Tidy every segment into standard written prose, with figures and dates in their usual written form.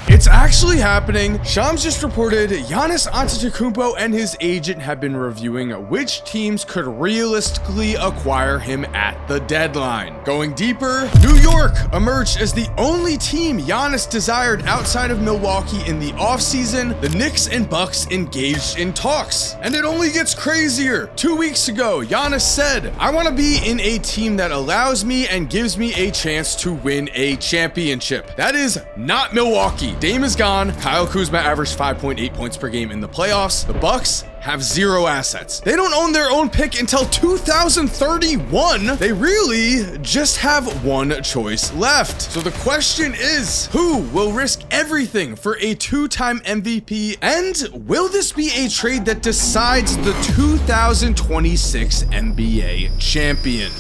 It's actually happening. Shams just reported Giannis Antetokounmpo and his agent have been reviewing which teams could realistically acquire him at the deadline. Going deeper, New York emerged as the only team Giannis desired outside of Milwaukee in the offseason. The Knicks and Bucks engaged in talks. And it only gets crazier. 2 weeks ago, Giannis said, "I want to be in a team that allows me and gives me a chance to win a championship." That is not Milwaukee. Dame is gone. Kyle Kuzma averaged 5.8 points per game in the playoffs. The Bucks have zero assets. They don't own their own pick until 2031. They really just have one choice left. So the question is, who will risk everything for a two-time MVP? And will this be a trade that decides the 2026 NBA champion?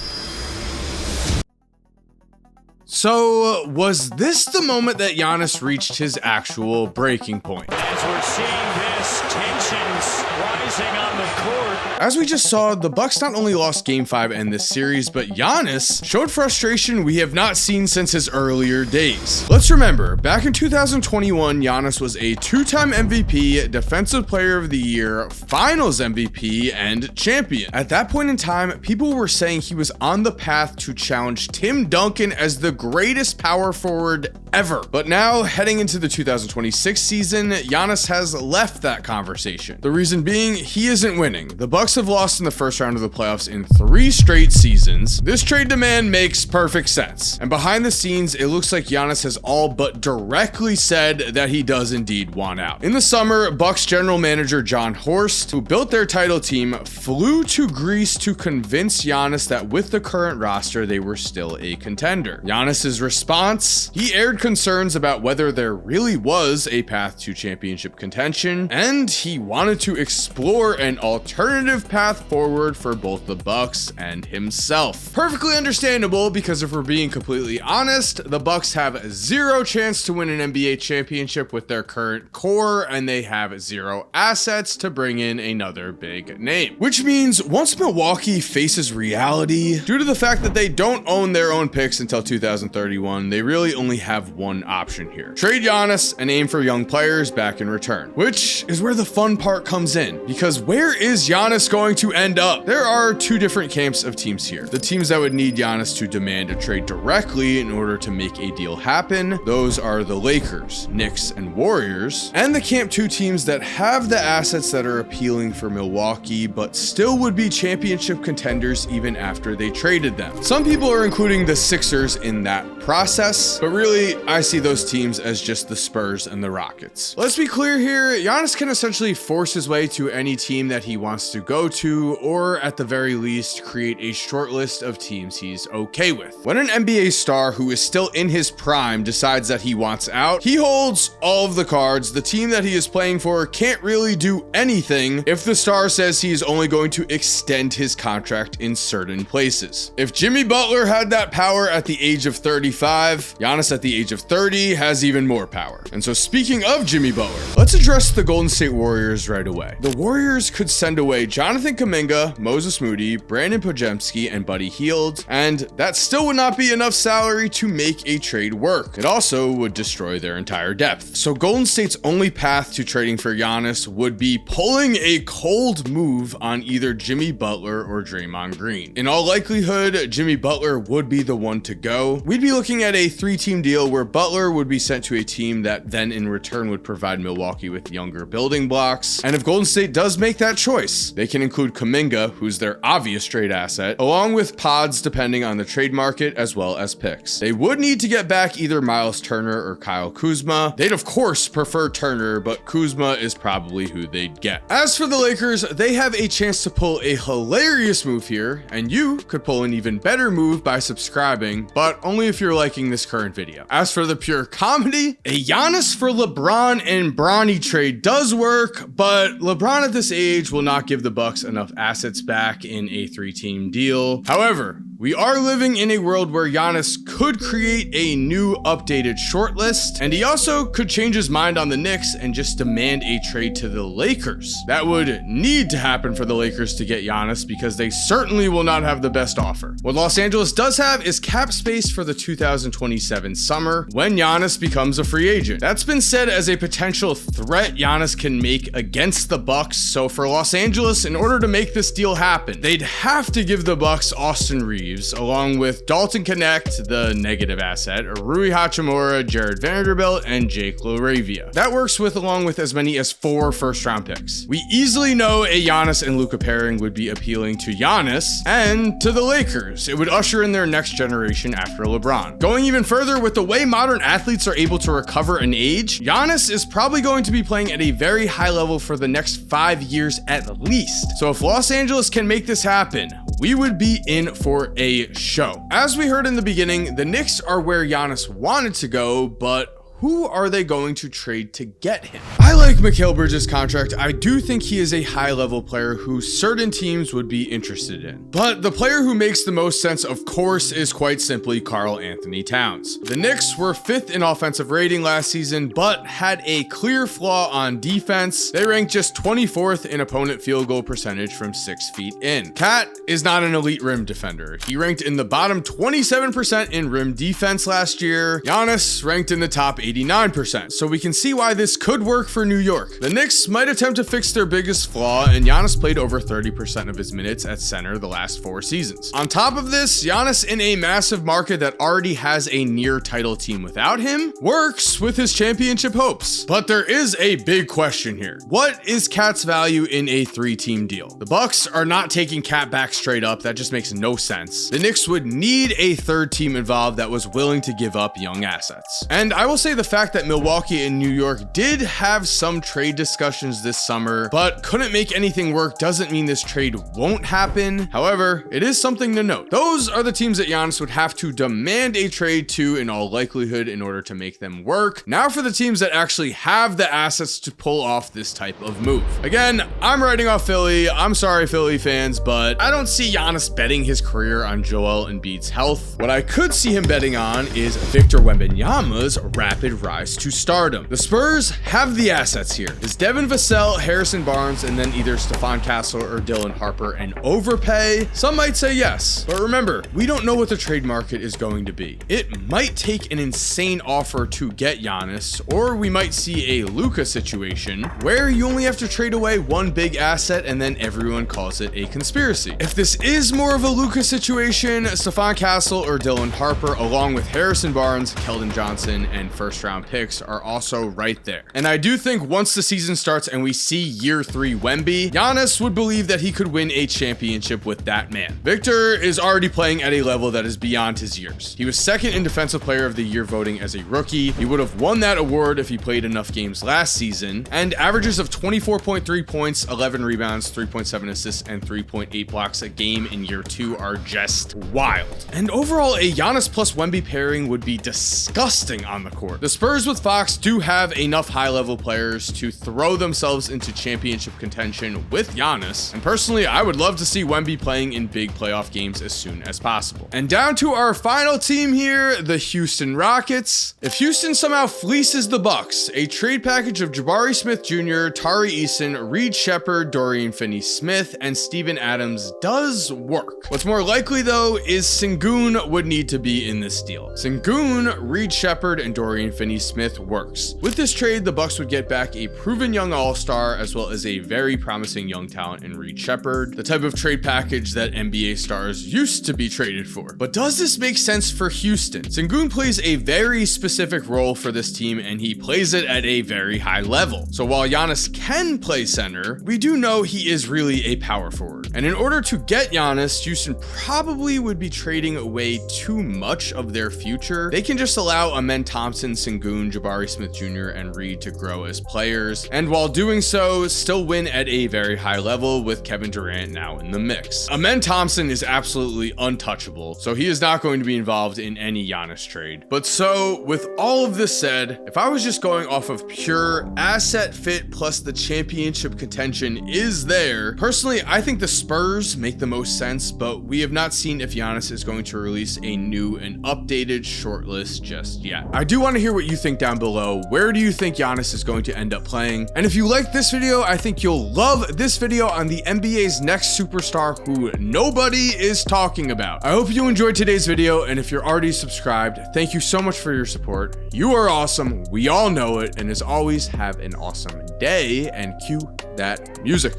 So, was this the moment that Giannis reached his actual breaking point? As we're seeing this, tensions rising on the court. As we just saw, the Bucks not only lost Game 5 in this series, but Giannis showed frustration we have not seen since his earlier days. Let's remember, back in 2021, Giannis was a two-time MVP, Defensive Player of the Year, Finals MVP, and champion. At that point in time, people were saying he was on the path to challenge Tim Duncan as the greatest power forward ever. But now, heading into the 2026 season, Giannis has left that conversation. The reason being, he isn't winning. The Bucks have lost in the first round of the playoffs in 3 straight seasons. This trade demand makes perfect sense. And behind the scenes, it looks like Giannis has all but directly said that he does indeed want out. In the summer, Bucks general manager John Horst, who built their title team, flew to Greece to convince Giannis that with the current roster, they were still a contender. Giannis's response, he aired concerns about whether there really was a path to championship contention, and he wanted to explore an alternative path forward for both the Bucks and himself. Perfectly understandable, because if we're being completely honest, the Bucks have zero chance to win an NBA championship with their current core, and they have zero assets to bring in another big name. Which means once Milwaukee faces reality, due to the fact that they don't own their own picks until 2031, they really only have one option here. Trade Giannis and aim for young players back in return, which is where the fun part comes in, because where is Giannis going to end up? There are two different camps of teams here. The teams that would need Giannis to demand a trade directly in order to make a deal happen, those are the Lakers, Knicks, and Warriors, and the camp 2 teams that have the assets that are appealing for Milwaukee, but still would be championship contenders even after they traded them. Some people are including the Sixers in that process, but really, I see those teams as just the Spurs and the Rockets. Let's be clear here, Giannis can essentially force his way to any team that he wants to go to, or at the very least, create a short list of teams he's okay with. When an NBA star who is still in his prime decides that he wants out, he holds all of the cards. The team that he is playing for can't really do anything if the star says he is only going to extend his contract in certain places. If Jimmy Butler had that power at the age of 35, Giannis at the age of 30 has even more power. And so speaking of Jimmy Butler, let's address the Golden State Warriors right away. The Warriors could send away Jonathan Kuminga, Moses Moody, Brandon Podziemski, and Buddy Hield, and that still would not be enough salary to make a trade work. It also would destroy their entire depth. So Golden State's only path to trading for Giannis would be pulling a cold move on either Jimmy Butler or Draymond Green. In all likelihood, Jimmy Butler would be the one to go. We'd be looking at a 3-team deal where Butler would be sent to a team that then in return would provide Milwaukee with younger building blocks. And if Golden State does make that choice, they can include Kuminga, who's their obvious trade asset, along with pods depending on the trade market, as well as picks. They would need to get back either Miles Turner or Kyle Kuzma. They'd of course prefer Turner, but Kuzma is probably who they'd get. As for the Lakers, they have a chance to pull a hilarious move here, and you could pull an even better move by subscribing, but only if you're liking this current video. As for the pure comedy, a Giannis for LeBron and Bronny trade does work, but LeBron at this age will not give the Bucks enough assets back in a 3-team deal. However, We are living in a world where Giannis could create a new updated shortlist, and he also could change his mind on the Knicks and just demand a trade to the Lakers. That would need to happen for the Lakers to get Giannis because they certainly will not have the best offer. What Los Angeles does have is cap space for the 2027 summer when Giannis becomes a free agent. That's been said as a potential threat Giannis can make against the Bucks. So for Los Angeles, in order to make this deal happen, they'd have to give the Bucks Austin Reeves, along with Dalton Knecht, the negative asset, Rui Hachimura, Jared Vanderbilt, and Jake LaRavia. That works with along with as many as 4 first-round picks. We easily know a Giannis and Luka pairing would be appealing to Giannis and to the Lakers. It would usher in their next generation after LeBron. Going even further, with the way modern athletes are able to recover and age, Giannis is probably going to be playing at a very high level for the next 5 years at least. So if Los Angeles can make this happen, we would be in for a show. As we heard in the beginning, the Knicks are where Giannis wanted to go, but who are they going to trade to get him? I like Mikal Bridges' contract. I do think he is a high-level player who certain teams would be interested in. But the player who makes the most sense, of course, is quite simply Karl Anthony Towns. The Knicks were 5th in offensive rating last season, but had a clear flaw on defense. They ranked just 24th in opponent field goal percentage from 6 feet in. Cat is not an elite rim defender. He ranked in the bottom 27% in rim defense last year. Giannis ranked in the top 89%, so we can see why this could work for New York. The Knicks might attempt to fix their biggest flaw, and Giannis played over 30% of his minutes at center the last 4 seasons. On top of this, Giannis in a massive market that already has a near title team without him works with his championship hopes. But there is a big question here. What is Cat's value in a 3-team deal? The Bucks are not taking Cat back straight up. That just makes no sense. The Knicks would need a 3rd team involved that was willing to give up young assets. And I will say the fact that Milwaukee and New York did have some trade discussions this summer, but couldn't make anything work doesn't mean this trade won't happen. However, it is something to note. Those are the teams that Giannis would have to demand a trade to in all likelihood in order to make them work. Now for the teams that actually have the assets to pull off this type of move. Again, I'm writing off Philly. I'm sorry, Philly fans, but I don't see Giannis betting his career on Joel Embiid's health. What I could see him betting on is Victor Wembanyama's rapid rise to stardom. The Spurs have the assets here. Is Devin Vassell, Harrison Barnes, and then either Stephon Castle or Dylan Harper an overpay? Some might say yes, but remember, we don't know what the trade market is going to be. It might take an insane offer to get Giannis, or we might see a Luka situation where you only have to trade away one big asset and then everyone calls it a conspiracy. If this is more of a Luka situation, Stephon Castle or Dylan Harper, along with Harrison Barnes, Keldon Johnson, and first-round picks are also right there. And I do think once the season starts and we see year 3 Wemby, Giannis would believe that he could win a championship with that man. Victor is already playing at a level that is beyond his years. He was 2nd in Defensive Player of the Year voting as a rookie. He would have won that award if he played enough games last season, and averages of 24.3 points, 11 rebounds, 3.7 assists, and 3.8 blocks a game in year 2 are just wild. And overall, a Giannis plus Wemby pairing would be disgusting on the court. The Spurs with Fox do have enough high-level players to throw themselves into championship contention with Giannis, and personally, I would love to see Wemby playing in big playoff games as soon as possible. And down to our final team here, the Houston Rockets. If Houston somehow fleeces the Bucks, a trade package of Jabari Smith Jr., Tari Eason, Reed Shepherd, Dorian Finney-Smith, and Steven Adams does work. What's more likely though is Sengun would need to be in this deal. Sengun, Reed Shepherd, and Dorian Finney-Smith works. With this trade, the Bucks would get back a proven young all-star as well as a very promising young talent in Reed Shepherd, the type of trade package that NBA stars used to be traded for. But does this make sense for Houston? Sengun plays a very specific role for this team, and he plays it at a very high level. So while Giannis can play center, we do know he is really a power forward. And in order to get Giannis, Houston probably would be trading away too much of their future. They can just allow Amen Thompson, Sengun, Jabari Smith Jr., and Reed to grow as players, and while doing so, still win at a very high level with Kevin Durant now in the mix. Amen Thompson is absolutely untouchable, so he is not going to be involved in any Giannis trade. But so, with all of this said, if I was just going off of pure asset fit plus the championship contention is there, personally, I think the Spurs make the most sense, but we have not seen if Giannis is going to release a new and updated shortlist just yet. I do want to hear what you think down below. Where do you think Giannis is going to end up playing? And if you like this video, I think you'll love this video on the NBA's next superstar who nobody is talking about. I hope you enjoyed today's video, and if you're already subscribed, thank you so much for your support. You are awesome. We all know it. And as always, have an awesome day, and cue that music.